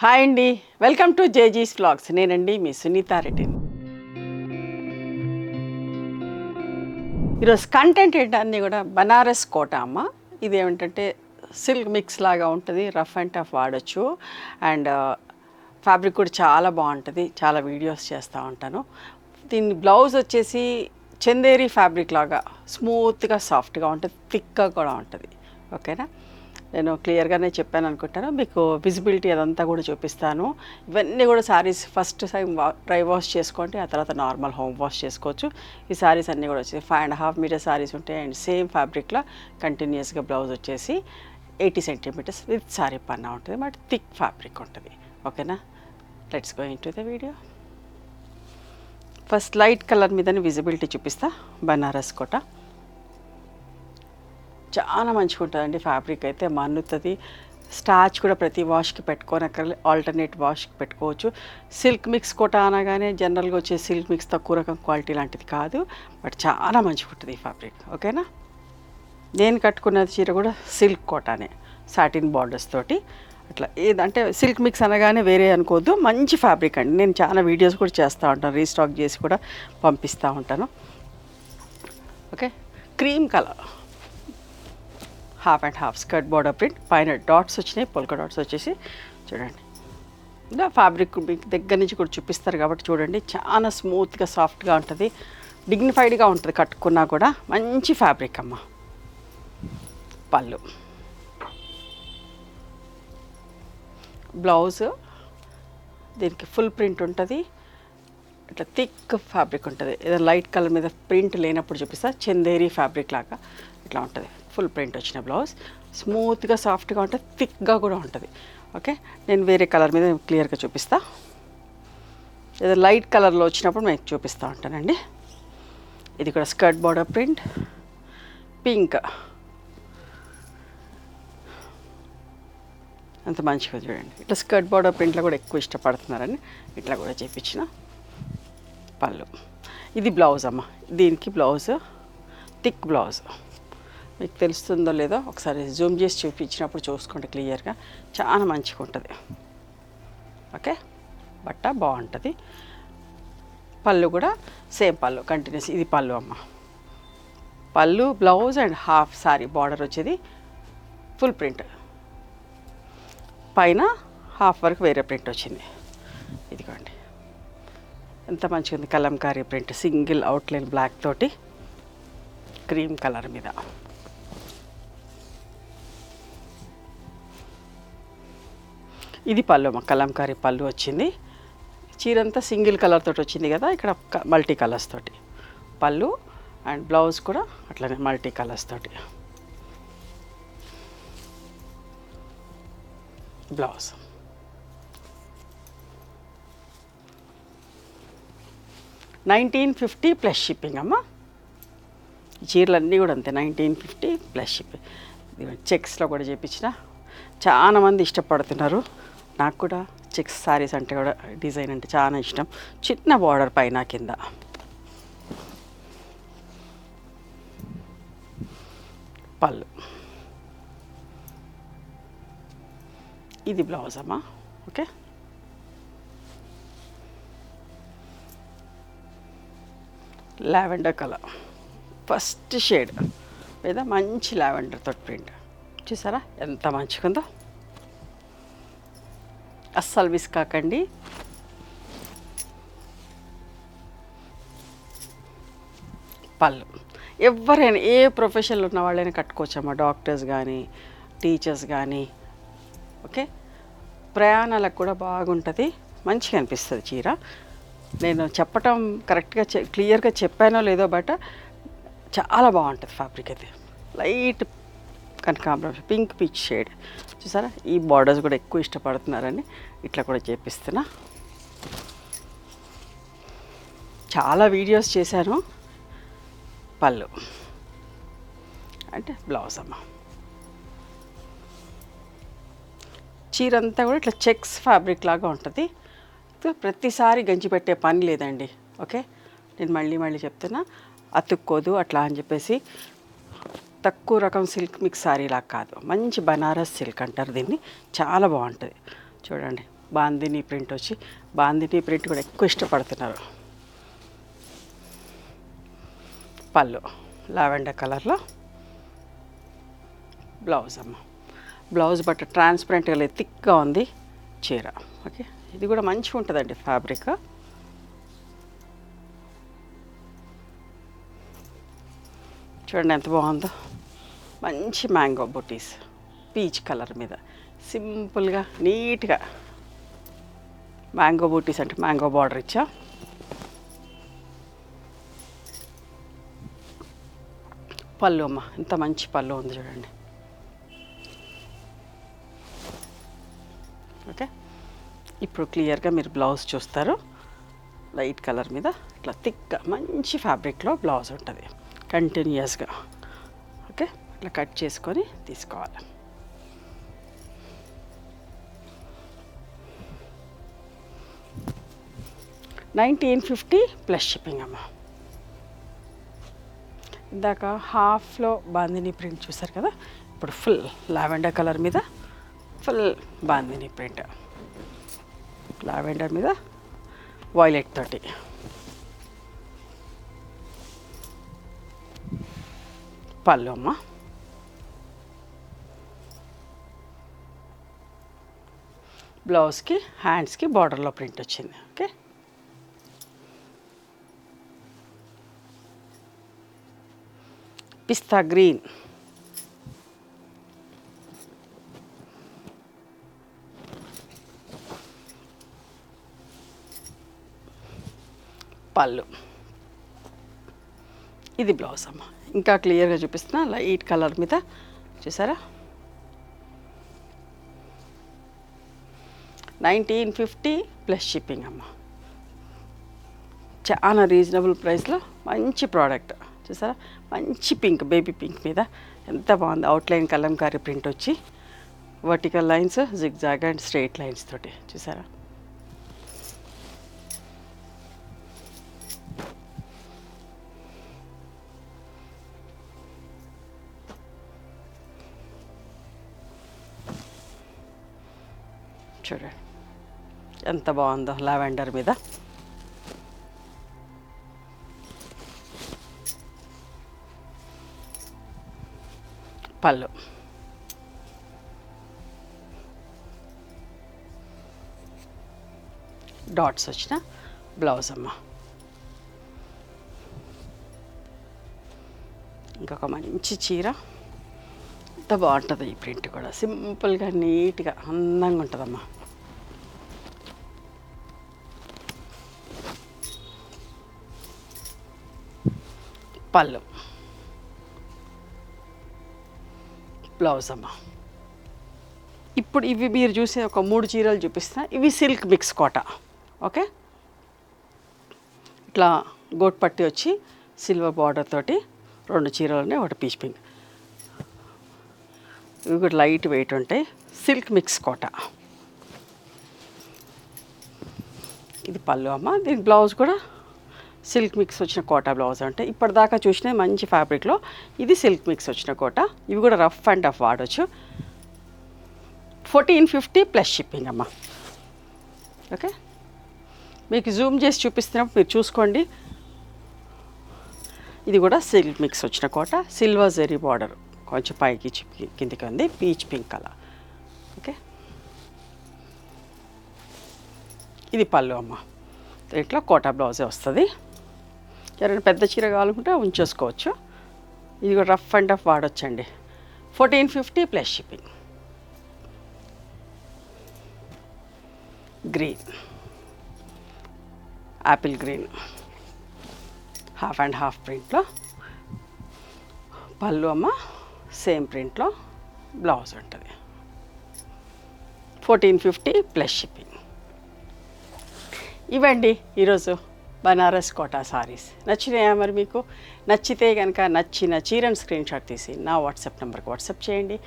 Hi అండి, welcome to జేజీస్ vlogs. నేనండి మీ సునీత రెడ్డి. ఈరోజు కంటెంట్ ఏంటన్నీ కూడా బనారస్ కోట అమ్మ. ఇది ఏమిటంటే సిల్క్ మిక్స్ లాగా ఉంటుంది, రఫ్ అండ్ టఫ్ వాడచ్చు. అండ్ ఫ్యాబ్రిక్ కూడా చాలా బాగుంటుంది. చాలా వీడియోస్ చేస్తూ ఉంటాను. దీని బ్లౌజ్ వచ్చేసి చందేరి ఫ్యాబ్రిక్ లాగా స్మూత్గా సాఫ్ట్గా ఉంటుంది, థిక్గా కూడా ఉంటుంది. ఓకేనా, నేను క్లియర్గానే చెప్పాను అనుకుంటాను. మీకు విజిబిలిటీ అదంతా కూడా చూపిస్తాను. ఇవన్నీ కూడా saris first time dry wash చేసుకోండి, ఆ తర్వాత నార్మల్ హోమ్ వాష్ చేసుకోవచ్చు. ఈ శారీస్ అన్నీ కూడా వచ్చేసి 5.5 మీటర్ శారీస్ ఉంటాయి. అండ్ సేమ్ ఫ్యాబ్రిక్లో కంటిన్యూస్గా బ్లౌజ్ వచ్చేసి 80 సెంటీమీటర్స్ విత్ శారీ పన్నా ఉంటుంది, బట్ థిక్ ఫ్యాబ్రిక్ ఉంటుంది. ఓకేనా, let's go into the video. First light colour మీదని విజిబిలిటీ చూపిస్తా. బనారస్ కోట చాలా మంచిగా ఉంటుందండి. ఫ్యాబ్రిక్ అయితే మన్నుతుంది. స్టార్చ్ కూడా ప్రతి వాష్కి పెట్టుకొని అక్కడ ఆల్టర్నేట్ వాష్కి పెట్టుకోవచ్చు. సిల్క్ మిక్స్ కోట అనగానే జనరల్గా వచ్చే సిల్క్ మిక్స్ తక్కువ రకం క్వాలిటీ లాంటిది కాదు, బట్ చాలా మంచిగా ఉంటుంది ఈ ఫ్యాబ్రిక్. ఓకేనా, నేను కట్టుకున్నది చీర కూడా సిల్క్ కోటానే, సాటిన్ బార్డర్స్ తోటి. అట్లా ఏదంటే సిల్క్ మిక్స్ అనగానే వేరే అనుకోవద్దు, మంచి ఫ్యాబ్రిక్ అండి. నేను చాలా వీడియోస్ కూడా చేస్తూ ఉంటాను, రీస్టాక్ చేసి కూడా పంపిస్తూ ఉంటాను. Okay, cream colour, half and half skirt border print, పైన డాట్స్ వచ్చినాయి, పొల్కా డాట్స్ వచ్చేసి చూడండి. ఇలా ఫ్యాబ్రిక్ మీకు దగ్గర నుంచి కూడా చూపిస్తారు కాబట్టి చూడండి, చాలా స్మూత్గా సాఫ్ట్గా ఉంటుంది, డిగ్నిఫైడ్గా ఉంటుంది. కట్టుకున్నా కూడా మంచి ఫ్యాబ్రిక్ అమ్మ. పళ్ళు, బ్లౌజ్ దీనికి ఫుల్ ప్రింట్ ఉంటుంది. ఇట్లా థిక్ ఫ్యాబ్రిక్ ఉంటుంది. ఏదో లైట్ కలర్ మీద ప్రింట్ లేనప్పుడు చూపిస్తా. చందేరి ఫ్యాబ్రిక్ లాగా ఇట్లా ఉంటుంది. ఫుల్ ప్రింట్ వచ్చిన బ్లౌజ్ స్మూత్గా సాఫ్ట్గా ఉంటుంది, థిక్గా కూడా ఉంటుంది. ఓకే, నేను వేరే కలర్ మీద క్లియర్గా చూపిస్తా. ఏదో లైట్ కలర్లో వచ్చినప్పుడు నేను చూపిస్తూ ఉంటానండి. ఇది కూడా స్కర్ట్ బార్డర్ ప్రింట్, పింక్, అంత మంచిగా చూడండి. ఇట్లా స్కర్ట్ బార్డర్ ప్రింట్లో కూడా ఎక్కువ ఇష్టపడుతున్నారని ఇట్లా కూడా చేయించిన. పళ్ళు, ఇది బ్లౌజ్ అమ్మ. దీనికి బ్లౌజ్ థిక్ బ్లౌజ్, మీకు తెలుస్తుందో లేదో ఒకసారి జూమ్ చేసి చూపించినప్పుడు చూసుకోండి క్లియర్గా, చాలా మంచిగా ఉంటుంది. ఓకే, బట్ట బాగుంటుంది. పళ్ళు కూడా సేమ్ పళ్ళు కంటిన్యూస్. ఇది పళ్ళు అమ్మ. పళ్ళు, blouse and half saree border వచ్చేది ఫుల్ ప్రింట్, పైన హాఫ్ వరకు వేరే ప్రింట్ వచ్చింది. ఇదిగోండి ఎంత మంచిగా ఉంది. Kalamkari print, single outline black తోటి క్రీమ్ కలర్ మీద. ఇది పళ్ళు అమ్మ, కలంకారీ పళ్ళు వచ్చింది. చీరంతా సింగిల్ కలర్ తోటి వచ్చింది కదా, ఇక్కడ మల్టీ కలర్స్ తోటి పళ్ళు అండ్ బ్లౌజ్ కూడా అట్లనే మల్టీ కలర్స్ తోటి బ్లౌజ్. $1950 ప్లస్ షిప్పింగ్ అమ్మ. ఈ చీరలన్నీ కూడా అంతే, $1950 ప్లస్ షిప్పింగ్. చెక్స్లో కూడా చేయించిన, చాలా మంది ఇష్టపడుతున్నారు. నాకు కూడా చెక్స్ శారీస్ అంటే కూడా డిజైన్ అంటే చాలా ఇష్టం. చిన్న బార్డర్ పైన కింద. పళ్ళు, ఇది బ్లౌజ్ అమ్మా. Okay, lavender colour first shade మీద మంచి లావెండర్ తోటి ప్రింట్ చూసారా, ఎంత మంచిగా ఉందో. అస్సలు మిస్ కాకండి. పళ్ళు, ఎవరైనా ఏ ప్రొఫెషన్లో ఉన్న వాళ్ళైనా కట్టుకోవచ్చమ్మా. డాక్టర్స్ కానీ, టీచర్స్ కానీ. ఓకే, ప్రయాణాలకు కూడా బాగుంటుంది, మంచిగా అనిపిస్తుంది చీర. నేను చెప్పటం కరెక్ట్గా క్లియర్గా చెప్పానో లేదో, బట్ చాలా బాగుంటుంది ఫ్యాబ్రిక్ అయితే. లైట్ కనకాంబరం పింక్ పీచ్ షేడ్ చూసారా. ఈ బార్డర్స్ కూడా ఎక్కువ ఇష్టపడుతున్నారని ఇట్లా కూడా చేపిస్తున్నా. చాలా వీడియోస్ చేశాను. పళ్ళు అంటే బ్లౌజ్ అమ్మ. చీర అంతా కూడా ఇట్లా చెక్స్ ఫ్యాబ్రిక్ లాగా ఉంటుంది. ప్రతిసారి గంజి పెట్టే పని లేదండి. ఓకే, నేను మళ్ళీ చెప్తున్నా, అతుక్కోదు అట్లా అని చెప్పేసి. తక్కువ రకం సిల్క్ మిక్స్ శారీ లాగా కాదు, మంచి బనారస్ సిల్క్ అంటారు దీన్ని, చాలా బాగుంటుంది. చూడండి బాందిని ప్రింట్ వచ్చి, బాందిని ప్రింట్ కూడా ఎక్కువ ఇష్టపడుతున్నారు. పళ్ళు లావెండర్ కలర్లో. బ్లౌజ్ అమ్మ, బ్లౌజ్ బట్ట ట్రాన్స్పరెంట్గా లేదు, థిక్గా ఉంది చీర. ఓకే, ఇది కూడా మంచిగా ఉంటుందండి ఫ్యాబ్రిక్. చూడండి ఎంత బాగుందో, మంచి మ్యాంగో బుటీస్ పీచ్ కలర్ మీద సింపుల్గా నీట్గా మ్యాంగో బూటీస్ అంటే మ్యాంగో బార్డర్ ఇచ్చా. పళ్ళు అమ్మ, ఇంత మంచి పళ్ళు ఉంది చూడండి. ఓకే, ఇప్పుడు క్లియర్గా మీరు బ్లౌజ్ చూస్తారు. లైట్ కలర్ మీద ఇట్లా థిక్గా మంచి ఫ్యాబ్రిక్లో బ్లౌజ్ ఉంటుంది కంటిన్యూస్గా. ఓకే, ఇట్లా కట్ చేసుకొని తీసుకోవాలి. $1950 ప్లస్ షిప్పింగ్ అమ్మ. ఇందాక హాఫ్లో బాందిని ప్రింట్ చూసారు కదా, ఇప్పుడు ఫుల్ లావెండర్ కలర్ మీద ఫుల్ బాందిని ప్రింట్, లావెండర్ మీద వైలెట్ తోటి. పళ్ళు అమ్మ, బ్లౌజ్కి హ్యాండ్స్కి బార్డర్లో ప్రింట్ వచ్చింది. ఓకే, పిస్తా గ్రీన్, పళ్ళు. ఇది బ్లౌజ్ అమ్మ, ఇంకా క్లియర్గా చూపిస్తున్నా. లైట్ కలర్ మీద చూసారా, 1950 ప్లస్ షిప్పింగ్ అమ్మ. చాలా రీజనబుల్ ప్రైస్లో మంచి ప్రోడక్ట్ చూసారా. మంచి పింక్, బేబీ పింక్ మీద ఎంత బాగుంది. అవుట్లైన్ కలంకారీ ప్రింట్ వచ్చి vertical lines, zigzag and straight lines తోటి చూసారా. చూడండి ఎంత బాగుందో లావెండర్ మీద. పళ్ళు, డాట్స్ వచ్చిన బ్లౌజ్ అమ్మ. ఇంకొక మంచి చీర, ఎంత బాగుంటుంది ఈ ప్రింట్ కూడా, సింపుల్గా నీట్గా అందంగా ఉంటుందమ్మా. పళ్ళు, బ్లౌజ్ అమ్మ. ఇప్పుడు ఇవి మీరు చూసే ఒక 3 చీరలు చూపిస్తున్నా. ఇవి సిల్క్ మిక్స్ కోట. ఓకే, ఇట్లా గోట్ పట్టి వచ్చి సిల్వర్ బార్డర్ తోటి 2 చీరలు ఉన్నాయి, ఒకటి పీచ్ పింక్. ఇవి కూడా లైట్ వెయిట్ ఉంటాయి, సిల్క్ మిక్స్ కోట. ఇది పళ్ళు అమ్మ. దీని బ్లౌజ్ కూడా సిల్క్ మిక్స్ వచ్చిన కోటా బ్లౌజ్ అంటే ఇప్పటిదాకా చూసిన మంచి ఫ్యాబ్రిక్లో ఇది సిల్క్ మిక్స్ వచ్చిన కోట. ఇవి కూడా రఫ్ అండ్ టఫ్ వాడచ్చు. 1450 ప్లస్ షిప్పింగ్ అమ్మ. ఓకే, మీకు జూమ్ చేసి చూపిస్తున్నప్పుడు మీరు చూసుకోండి. ఇది కూడా సిల్క్ మిక్స్ వచ్చిన కోట, సిల్వర్ జెరీ బార్డర్ కొంచెం పైకి కిందికి ఉంది, పీచ్ పింక్ కలర్. ఓకే, ఇది పళ్ళు అమ్మ. దీంట్లో కోటా బ్లౌజే వస్తుంది. ఎవరైనా పెద్ద చీర కావాలనుకుంటే ఉంచేసుకోవచ్చు. ఇది కూడా రఫ్ అండ్ టఫ్ వాడొచ్చండి. 1450 plus shipping. Green, apple green, half and half ప్రింట్లో. పళ్ళు అమ్మ సేమ్ ప్రింట్లో బ్లౌజ్ ఉంటుంది. 1450 ప్లస్ షిప్పింగ్. ఇవండి ఈరోజు బనారస్ కోటా సారీస్. నచ్చినాయా మరి మీకు? నచ్చితే కనుక నచ్చిన చీరను స్క్రీన్ షాట్ తీసి నా వాట్సాప్ నెంబర్కి వాట్సాప్ చేయండి.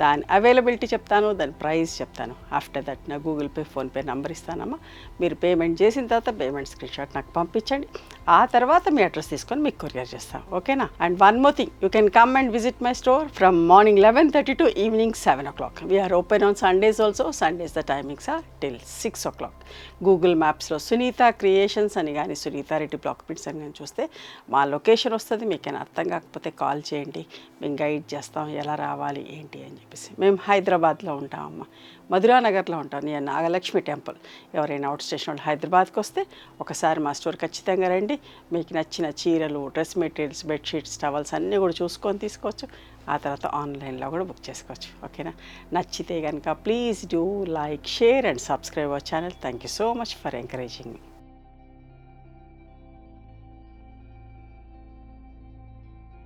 దాని అవైలబిలిటీ చెప్తాను, దాని ప్రైస్ చెప్తాను. ఆఫ్టర్ దట్ నా గూగుల్ పే, ఫోన్పే నెంబర్ ఇస్తానమ్మా. మీరు పేమెంట్ చేసిన తర్వాత పేమెంట్ స్క్రీన్ షాట్ నాకు పంపించండి. ఆ తర్వాత మీ అడ్రస్ తీసుకొని మీకు కొరియర్ చేస్తాం, ఓకేనా? And one more thing, you can come and visit my store from morning 11:30 to evening 7 o'clock. We are open on Sundays also. Sundays the timings are till 6 o'clock. Google మ్యాప్స్లో Sunitha creations అని కానీ Sunitha Reddy block prints అని కానీ చూస్తే మా location వస్తుంది. మీకైనా అర్థం కాకపోతే కాల్ చేయండి, మేము గైడ్ చేస్తాం ఎలా రావాలి ఏంటి అని చెప్పేసి. మేము హైదరాబాద్లో ఉంటామమ్మా, మధురానగర్లో ఉంటాం, నియర్ నాగలక్ష్మి టెంపుల్. ఎవరైనా అవుట్ స్టేషన్ వాళ్ళు హైదరాబాద్కి వస్తే ఒకసారి మా స్టోర్ ఖచ్చితంగా రండి. మీకు నచ్చిన చీరలు, డ్రెస్ మెటీరియల్స్, బెడ్షీట్స్, టవల్స్ అన్నీ కూడా చూసుకొని తీసుకోవచ్చు. ఆ తర్వాత ఆన్లైన్లో కూడా బుక్ చేసుకోవచ్చు, ఓకేనా? నచ్చితే కనుక please do like, share and subscribe our channel. Thank you so much for encouraging me.